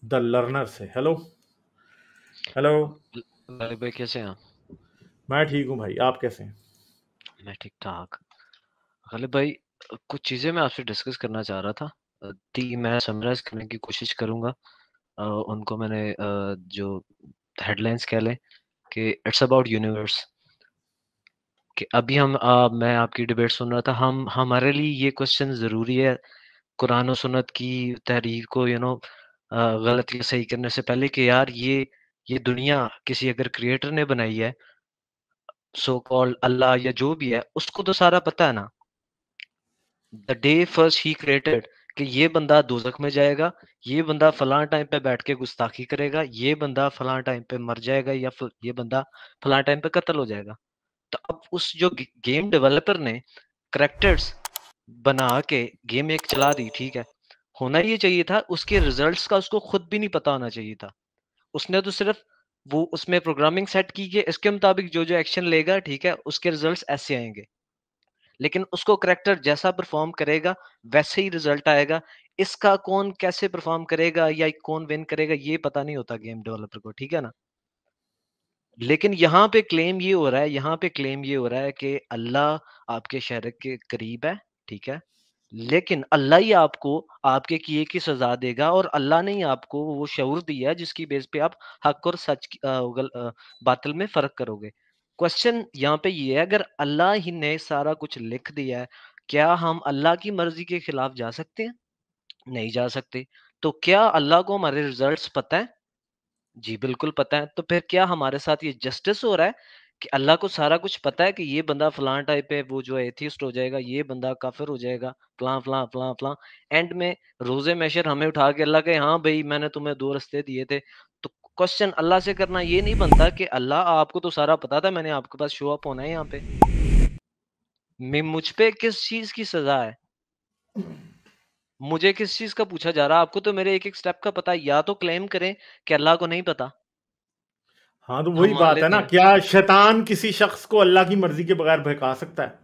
The learner से। Hello hello. भाई भाई कैसे हैं? मैं ठीक हूँ भाई, आप कैसे हैं? मैं ठीक ठाक। गालिब भाई, कुछ चीजें मैं आपसे डिस्कस करना चाह रहा था। मैं समराइज करने की कोशिश करूंगा। उनको मैंने जो हेडलाइंस कह लें कि इट्स अबाउट यूनिवर्स। कि अभी मैं आपकी डिबेट सुन रहा था। हम हमारे लिए ये क्वेश्चन जरूरी है कुरान और सुन्नत की तहरीर को गलत या सही करने से पहले कि यार ये दुनिया किसी अगर क्रिएटर ने बनाई है, सो कॉल्ड अल्लाह या जो भी है, उसको तो सारा पता है ना। The day first he created कि ये बंदा दोजख में जाएगा, ये बंदा फलां टाइम पे बैठ के गुस्ताखी करेगा, ये बंदा फलां टाइम पे मर जाएगा, या फिर ये बंदा फलां टाइम पे कत्ल हो जाएगा। तो अब उस जो गेम डेवलपर ने करेक्टर्स बना के गेम एक चला दी, ठीक है। होना ये चाहिए था उसके रिजल्ट्स का उसको खुद भी नहीं पता होना चाहिए था। उसने तो सिर्फ वो उसमें प्रोग्रामिंग सेट की कि इसके मुताबिक जो जो एक्शन लेगा, ठीक है, उसके रिजल्ट्स ऐसे आएंगे। लेकिन उसको करेक्टर जैसा परफॉर्म करेगा वैसे ही रिजल्ट आएगा। इसका कौन कैसे परफॉर्म करेगा या कौन विन करेगा ये पता नहीं होता गेम डेवलपर को, ठीक है ना। लेकिन यहाँ पे क्लेम ये हो रहा है, यहाँ पे क्लेम ये हो रहा है कि अल्लाह आपके शरीर के करीब है, ठीक है। लेकिन अल्लाह ही आपको आपके किए की सजा देगा, और अल्लाह ने ही आपको वो शऊर दिया है जिसकी बेस पे आप हक और बातिल में फर्क करोगे। क्वेश्चन यहाँ पे ये है, अगर अल्लाह ही ने सारा कुछ लिख दिया है, क्या हम अल्लाह की मर्जी के खिलाफ जा सकते हैं? नहीं जा सकते। तो क्या अल्लाह को हमारे रिजल्ट्स पता है? जी बिल्कुल पता है। तो फिर क्या हमारे साथ ये जस्टिस हो रहा है कि अल्लाह को सारा कुछ पता है कि ये बंदा फलां टाइप है, वो जो है एथियस्ट हो जाएगा, ये बंदा काफिर हो जाएगा, फलां फलां फलां फलां। एंड में रोजे मैशर हमें उठा के अल्लाह के, हाँ भाई मैंने तुम्हें दो रास्ते दिए थे। तो क्वेश्चन अल्लाह से करना ये नहीं बनता कि अल्लाह आपको तो सारा पता था, मैंने आपके पास शो अप होना है यहाँ पे। मुझ पे किस चीज की सजा है? मुझे किस चीज का पूछा जा रहा है? आपको तो मेरे एक एक स्टेप का पता है। या तो क्लेम करें कि अल्लाह को नहीं पता, हाँ, तो हम वही मान बात है लेते ना, हैं। क्या शैतान किसी शख्स को अल्लाह की मर्जी के बगैर बहका सकता है?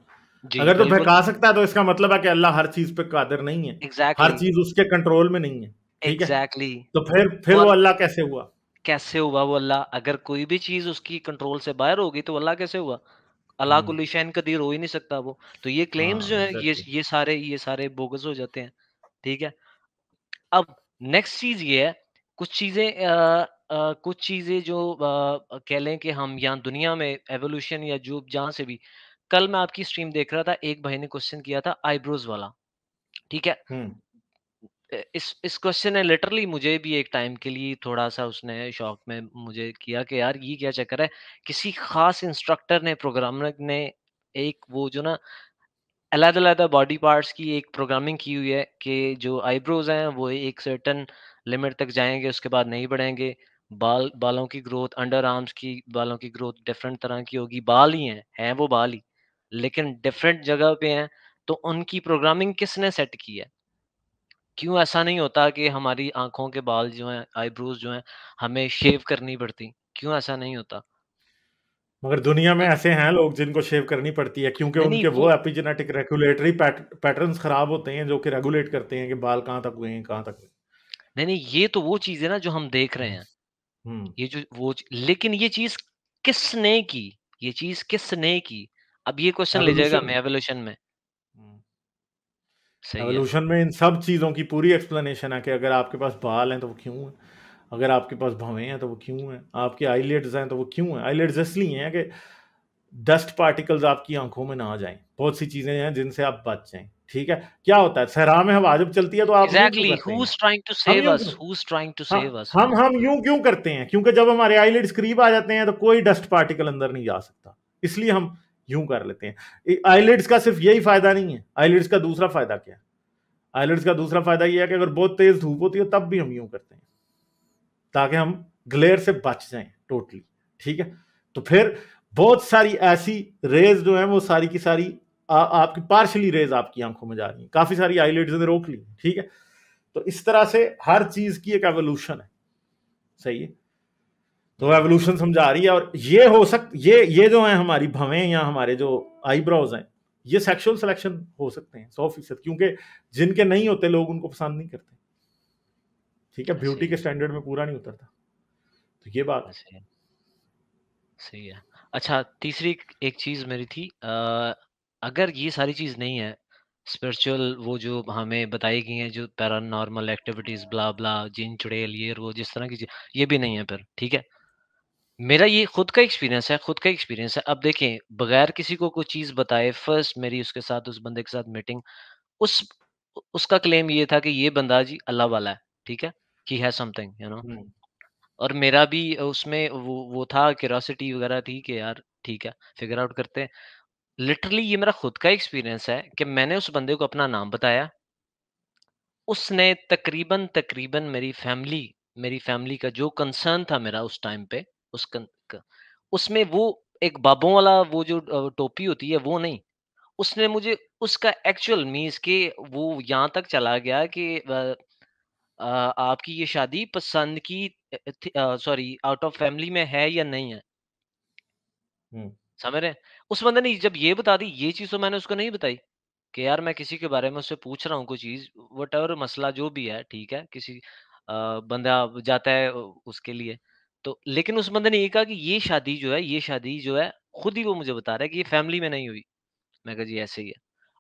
जी अगर तो बिल्कुल। बहका सकता है तो इसका मतलब है कि अल्लाह हर चीज पे कादिर नहीं है, हर एग्जैक्टली चीज उसके कंट्रोल में नहीं है। ठीक है, एग्जैक्टली। तो फिर वो और अल्लाह कैसे हुआ? कैसे हुआ वो अल्लाह? अगर कोई भी चीज उसकी कंट्रोल से बाहर होगी तो अल्लाह कैसे हुआ? अल्लाह हम्म। कुल्ली शैइन कदीर हो ही नहीं सकता वो। तो ये क्लेम्स हाँ, जो है एग्जैक्टली। ये सारे बोगस हो जाते हैं, ठीक है। अब नेक्स्ट चीज ये है, कुछ चीजें जो कह लें कि हम यहाँ दुनिया में एवोल्यूशन या जो जहां से भी। कल मैं आपकी स्ट्रीम देख रहा था, एक भाई ने क्वेश्चन किया था आईब्रोज वाला, ठीक है। हम्म। इस क्वेश्चन ने लिटरली मुझे भी एक टाइम के लिए थोड़ा सा उसने शॉक में मुझे किया कि यार ये क्या चक्कर है। किसी खास इंस्ट्रक्टर ने, प्रोग्रामर ने एक वो जो ना अलग-अलग बॉडी पार्ट्स की एक प्रोग्रामिंग की हुई है कि जो आईब्रोज हैं वो एक सर्टेन लिमिट तक जाएंगे, उसके बाद नहीं बढ़ेंगे। बालों की ग्रोथ, अंडर आर्म्स की बालों की ग्रोथ डिफरेंट तरह की होगी। बाल ही हैं वो बाल ही, लेकिन डिफरेंट जगह पे हैं। तो उनकी प्रोग्रामिंग किसने सेट की है? क्यों ऐसा नहीं होता कि हमारी आँखों के बाल जो हैं, आईब्रोज जो हैं, हमें शेव करनी पड़ती? क्यों ऐसा नहीं होता? मगर दुनिया में ये ऐसे हैं लोग जिनको शेव करनी पड़ती है, क्योंकि नहीं, नहीं उनके वो वो एपिजेनेटिक रेगुलेटरी पैटर्न्स खराब होते हैं जो कि रेगुलेट करते हैं कि बाल कहाँ तक हुए हैं, कहाँ तक हुए नहीं, नहीं, ये तो वो चीज़ है ना जो हम देख रहे हैं। हैं। हम्म। ये जो वो च लेकिन ये चीज़ किसने की? ये चीज़ किसने की? अब ये क्वेश्चन ले जाएगा एवोल्यूशन। हमें एवोल्यूशन में। सही है। एवोल्यूशन में इन सब चीज़ों की पूरी एक्सप्लेनेशन है कि अगर आपके पास बाल हैं तो वो क्यों है, अगर आपके पास भवें हैं तो वो क्यों हैं, आपके आईलिड्स हैं तो वो क्यों हैं। आईलिड्स इसलिए हैं कि डस्ट पार्टिकल्स आपकी आंखों में ना आ जाएं, बहुत सी चीज़ें हैं जिनसे आप बच जाएं। ठीक है, क्या होता है सहरा में हवा जब चलती है तो आप यूं क्यों एग्ज़ैक्टली, करते हू हैं? इज़ ट्राइंग टू हम सेव यूं अस? क्यों हू इज़ ट्राइंग टू हाँ सेव अस, हम मैन? हम यूं क्यों करते हैं? क्योंकि जब हमारे आईलिड्स करीब आ जाते हैं तो कोई डस्ट पार्टिकल अंदर नहीं जा सकता, इसलिए हम यूं कर लेते हैं। आईलिड्स का सिर्फ यही फायदा नहीं है, आईलिड्स का दूसरा फायदा क्या है? आईलिड्स का दूसरा फायदा यह है कि अगर बहुत तेज धूप होती है तब भी हम यूं करते हैं ताकि हम ग्लेयर से बच जाएं टोटली। ठीक है, तो फिर बहुत सारी ऐसी रेज जो है वो सारी की सारी आपकी पार्शली रेज आपकी आंखों में जा रही है, काफी सारी आईलिड्स ने रोक ली। ठीक है, तो इस तरह से हर चीज की एक एवोल्यूशन है। सही है, तो हुँ, एवोल्यूशन समझा रही है। और ये हो ये जो है हमारी भवें या हमारे जो आईब्रोज हैं, ये सेक्सुअल सिलेक्शन हो सकते हैं 100%, क्योंकि जिनके नहीं होते लोग उनको पसंद नहीं करते। ठीक है, ब्यूटी सही के है, स्टैंडर्ड में पूरा नहीं उतरता। तो ये बात। सही है, सही है। अच्छा, तीसरी एक चीज़ मेरी थी, अगर ये सारी चीज़ नहीं है, स्पिरिचुअल वो जो हमें बताई गई हैं, जो पैरानॉर्मल एक्टिविटीज़ ब्ला ब्ला, जिन चुड़ैल ये वो जिस तरह की चीज़, ये भी नहीं है फिर, ठीक है? मेरा ये खुद का एक्सपीरियंस है, खुद का एक्सपीरियंस है। अब देखें, बगैर किसी को कोई चीज़ बताए फर्स्ट मेरी उसके साथ, उस बंदे के साथ मीटिंग, उस उसका क्लेम ये था कि ये बंदा जी अल्लाह वाला है, ठीक है? He has something, you know. Hmm. और मेरा भी उसमें वो था, क्यूरियोसिटी वगैरह थी कि यार ठीक है, फिगर आउट करते हैं। लिटरली ये मेरा खुद का एक्सपीरियंस है कि मैंने उस बंदे को अपना नाम बताया, उसने तकरीबन तकरीबन मेरी फैमिली का जो कंसर्न था मेरा उस टाइम पे, उस कन क उसमें वो एक बाबों वाला वो जो टोपी होती है वो नहीं, उसने मुझे उसका एक्चुअल मीन्स के वो यहाँ तक चला गया कि आपकी ये शादी पसंद की सॉरी आउट ऑफ फैमिली में है या नहीं है? हम्म। समझ रहे हैं? उस बंदे ने जब ये बता दी, ये चीज़ तो मैंने उसको नहीं बताई कि यार मैं किसी के बारे में उससे पूछ रहा हूँ कोई चीज़, व्हाटएवर मसला जो भी है, ठीक है? किसी बंदा जाता है उसके लिए। तो लेकिन उस बंदे ने ये कहा कि ये शादी जो है, खुद ही वो मुझे बता रहा है कि ये फैमिली में नहीं हुई। मैं कहा जी ऐसे ही है।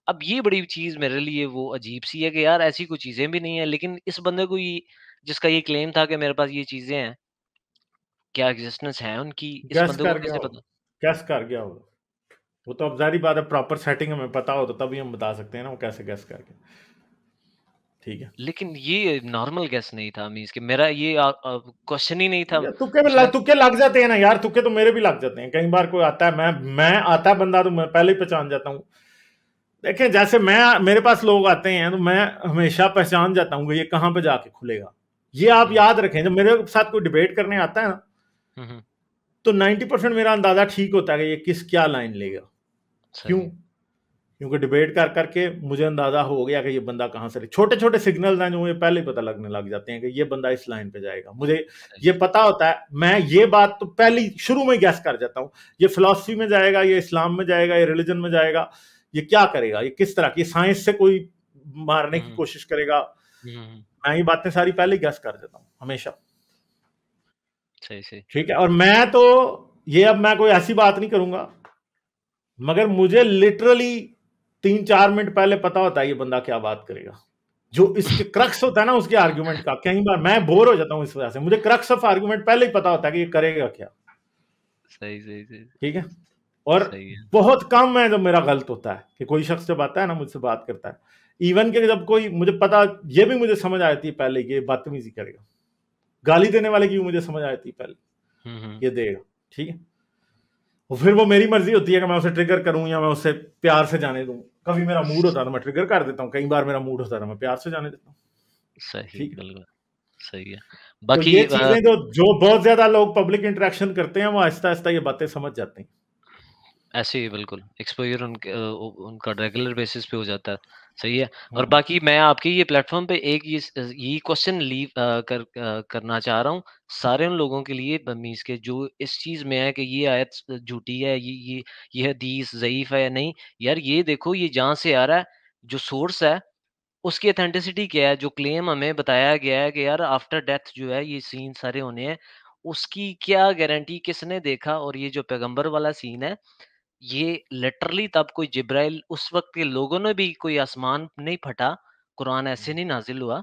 अब ये बड़ी चीज़ मेरे लिए वो अजीब-सी है कि यार ऐसी कोई चीज़ें भी नहीं है, लेकिन इस बंदे को ये जिसका ये क्लेम था कि मेरे पास ये चीज़ें हैं, क्या एक्जिस्टेंस है उनकी, इस गैस बंदे को कर गया कैसे होगा, पता? गैस कर गया होगा। वो तो अब जारी बात है, प्रॉपर सेटिंग हमें पता हो तो तभी हम बता सकते हैं ना वो कैसे गैस करके। ठीक है। लेकिन ये नॉर्मल गेस नहीं था मीन्स कि मेरा ये क्वेश्चन ही नहीं था। या तुक्के में उसने तुक्के लग जाते हैं ना यार, तुक्के तो मेरे भी लग जाते हैं। कई बार कोई आता है, मैं आता है बंदा तो मैं पहले ही पहचान जाता हूँ। देखें, जैसे मैं, मेरे पास लोग आते हैं तो मैं हमेशा पहचान जाता हूँ कि ये कहाँ पे जाके खुलेगा। ये आप हुँ, याद रखें, जब मेरे साथ कोई डिबेट करने आता है ना, हुँ, हुँ, तो 90% मेरा अंदाजा ठीक होता है कि ये किस क्या लाइन लेगा। क्यों? सही। क्योंकि डिबेट कर करके मुझे अंदाजा हो गया कि ये बंदा कहां से, छोटे छोटे सिग्नल्स हैं जो मुझे पहले ही पता लगने लग जाते हैं कि ये बंदा इस लाइन पे जाएगा। मुझे सही, ये पता होता है, मैं ये बात तो पहले शुरू में गैस कर जाता हूँ, ये फिलॉसफी में जाएगा, ये इस्लाम में जाएगा, ये रिलीजन में जाएगा, ये क्या करेगा, ये किस तरह की साइंस से कोई मारने हुँ, की हुँ, कोशिश करेगा। हुँ, हुँ, मैं ये बातें सारी पहले ही गैस कर देता हूँ हमेशा। सही, सही। ठीक है। और मैं तो ये, अब मैं कोई ऐसी बात नहीं करूंगा, मगर मुझे लिटरली 3-4 मिनट पहले पता होता है ये बंदा क्या बात करेगा। जो इसके क्रक्स होता है ना उसके आर्ग्यूमेंट का, कई बार मैं बोर हो जाता हूं इस वजह से, मुझे क्रक्स ऑफ आर्ग्यूमेंट पहले ही पता होता है कि ये करेगा क्या। सही, सही, सही, ठीक है। और सही है। बहुत कम है जब मेरा गलत होता है कि कोई शख्स जब आता है ना मुझसे बात करता है, इवन के जब कोई, मुझे पता, ये भी मुझे समझ आती है पहले कि ये बदतमीजी करेगा, गाली देने वाले की भी मुझे समझ आती है पहले, हुँ, हुँ, ये देगा। ठीक है। और फिर वो मेरी मर्जी होती है कि मैं उसे ट्रिगर करूं या मैं उसे प्यार से जाने दूं। कभी मेरा मूड होता है तो मैं ट्रिगर कर देता हूं, कई बार मेरा मूड होता है तो मैं प्यार से जाने देता हूं। सही, ठीक है। बिल्कुल, सही है। तो बाकी ये चीजें जो जो बहुत ज्यादा लोग पब्लिक इंटरेक्शन करते हैं वो आहिस्ता आहिस्ता ये बातें समझ जाते हैं। ऐसे ही बिल्कुल एक्सपोज़र उनका रेगुलर बेसिस पे हो जाता है, सही है। और हम्म। बाकी मैं आपके ये प्लेटफ़ॉर्म पे एक ये क्वेश्चन करना चाह रहा हूँ सारे उन लोगों के लिए मीन्स के जो इस चीज़ में है कि ये आयत झूठी है, ये हदीस ज़ईफ़ है या नहीं। यार ये देखो ये जहाँ से आ रहा है, जो सोर्स है, उसकी ऑथेंटिसिटी क्या है? जो क्लेम हमें बताया गया है कि यार आफ्टर डेथ जो है ये सीन सारे होने हैं, उसकी क्या गारंटी किसने देखा? और ये जो पैगंबर वाला सीन है, ये लिटरली तब कोई जिब्राइल उस वक़्त के लोगों ने भी कोई आसमान नहीं फटा, कुरान ऐसे नहीं नाज़िल हुआ।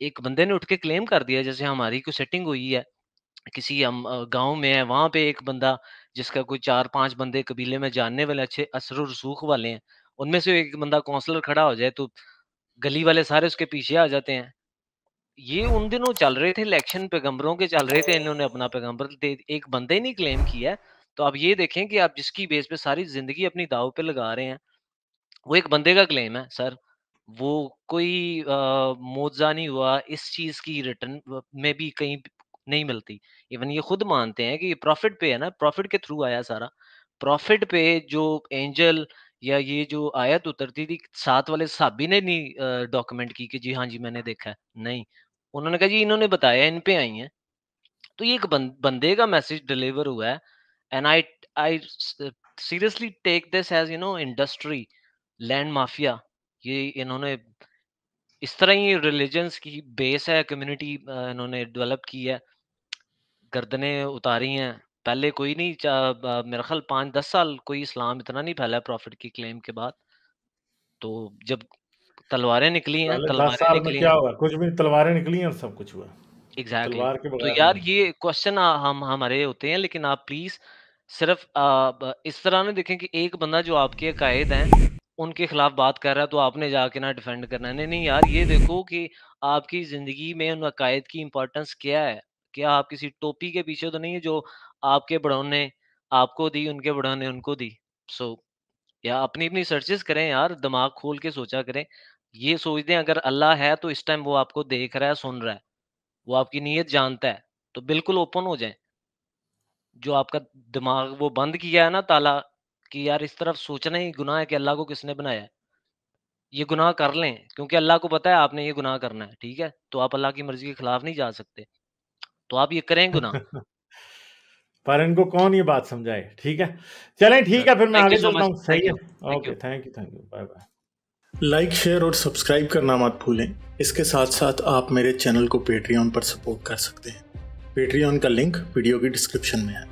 एक बंदे ने उठ के क्लेम कर दिया जैसे हमारी कोई सेटिंग हुई है, किसी हम गाँव में है, वहाँ पे एक बंदा जिसका कोई 4-5 बंदे कबीले में जानने वाले अच्छे असर और रसूख वाले हैं, उनमें से एक बंदा काउंसलर खड़ा हो जाए तो गली वाले सारे उसके पीछे आ जाते हैं। ये उन दिनों चल रहे थे इलेक्शन पैगंबरों के चल रहे थे, इन्होंने अपना पैगंबर दे एक बंदे ने क्लेम किया है। तो आप ये देखें कि आप जिसकी बेस पे सारी ज़िंदगी अपनी दाँव पे लगा रहे हैं, वो एक बंदे का क्लेम है सर। वो कोई मुआवज़ा नहीं हुआ, इस चीज़ की रिटर्न में भी कहीं नहीं मिलती। इवन ये खुद मानते हैं कि ये प्रॉफ़िट पे है ना, प्रॉफ़िट के थ्रू आया सारा। प्रॉफ़िट पे जो एंजल या ये जो आयत उतरती थी, साथ वाले साहबी ने नहीं डॉक्यूमेंट की कि जी हाँ जी, मैंने देखा है। नहीं, उन्होंने कहा जी इन्होंने बताया इन पे आई हैं। तो ये एक बंदे का मैसेज डिलीवर हुआ है and I seriously take this as you know industry, land mafia. ये इन्होंने इस तरह ही रिलीजन्स की बेस है, कम्युनिटी इन्होंने डेवलप की है, गर्दनें उतारी हैं। पहले कोई नहीं मेरा ख्याल 5-10 साल कोई इस्लाम इतना नहीं फैला प्रॉफिट की क्लेम के बाद। तो जब तलवारें निकली हैं, पहले 10 तलवारें साल में निकली क्या हैं। हुआ, कुछ भी, तलवारें निकली हैं और सब कुछ हुआ। एग्ज़ैक्टली। तलवार के तो बगैर यार नहीं। ये क्वेश्चन हम हमारे होते हैं, लेकिन आप प्लीज़ सिर्फ़ इस तरह ना देखें कि एक बंदा जो आपके अकायद हैं, उनके खिलाफ बात कर रहा है तो आपने जाके ना डिफेंड करना है। नहीं, नहीं यार, ये देखो कि आपकी ज़िंदगी में उन अकायद की इम्पोर्टेंस क्या है? क्या आप किसी टोपी के पीछे तो नहीं है जो आपके बड़ों ने आपको दी, उनके बड़ों ने उनको दी। सो या अपनी-अपनी सर्चेज़ करें यार, दिमाग खोल के सोचा करें। ये सोच दें अगर अल्लाह है तो इस टाइम वो आपको देख रहा है, सुन रहा है। वो आपकी नीयत जानता है, तो बिल्कुल ओपन हो जाएँ। जो आपका दिमाग वो बंद किया है ना ताला कि यार इस तरफ सोचना ही गुनाह है कि अल्लाह को किसने बनाया है। ये गुनाह कर लें क्योंकि अल्लाह को पता है आपने ये गुनाह करना है, ठीक है? तो आप अल्लाह की मर्ज़ी के खिलाफ नहीं जा सकते। तो आप ये करें गुनाह। पर इनको कौन ये बात समझाए, ठीक है। चलें, ठीक है, फिर मैं थैंक यू आगे सो चलता मच। हूँ, सही थैंक है। You. Thank okay, you. Thank you, bye bye. Like, share और सब्सक्राइब करना मत भूलें। इसके साथ साथ आप मेरे चैनल को पेट्रियन पर सपोर्ट कर सकते हैं। पेट्रियन का लिंक वीडियो की डिस्क्रिप्शन में है।